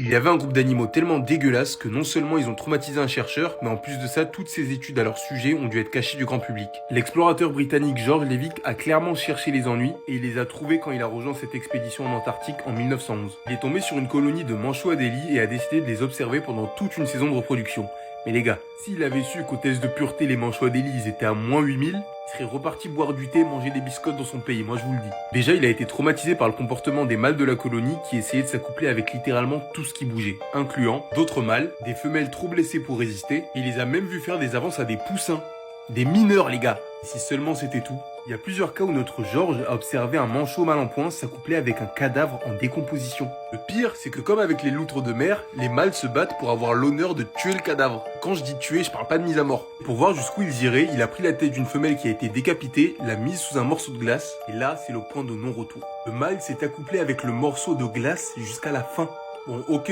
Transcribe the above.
Il y avait un groupe d'animaux tellement dégueulasses que non seulement ils ont traumatisé un chercheur, mais en plus de ça, toutes ces études à leur sujet ont dû être cachées du grand public. L'explorateur britannique George Levick a clairement cherché les ennuis et il les a trouvés quand il a rejoint cette expédition en Antarctique en 1911. Il est tombé sur une colonie de manchots Adélie et a décidé de les observer pendant toute une saison de reproduction. Mais les gars, s'il avait su qu'au test de pureté, les manchots Adélie ils étaient à moins 8000, il serait reparti boire du thé, manger des biscottes dans son pays, moi je vous le dis. Déjà, il a été traumatisé par le comportement des mâles de la colonie qui essayaient de s'accoupler avec littéralement tout ce qui bougeait, incluant d'autres mâles, des femelles trop blessées pour résister, et il les a même vus faire des avances à des poussins. Des mineurs, les gars. Et si seulement c'était tout. Il y a plusieurs cas où notre George a observé un manchot mal en point s'accoupler avec un cadavre en décomposition. Le pire, c'est que comme avec les loutres de mer, les mâles se battent pour avoir l'honneur de tuer le cadavre. Quand je dis tuer, je parle pas de mise à mort. Pour voir jusqu'où ils iraient, il a pris la tête d'une femelle qui a été décapitée, l'a mise sous un morceau de glace, et là, c'est le point de non-retour. Le mâle s'est accouplé avec le morceau de glace jusqu'à la fin. Bon, ok.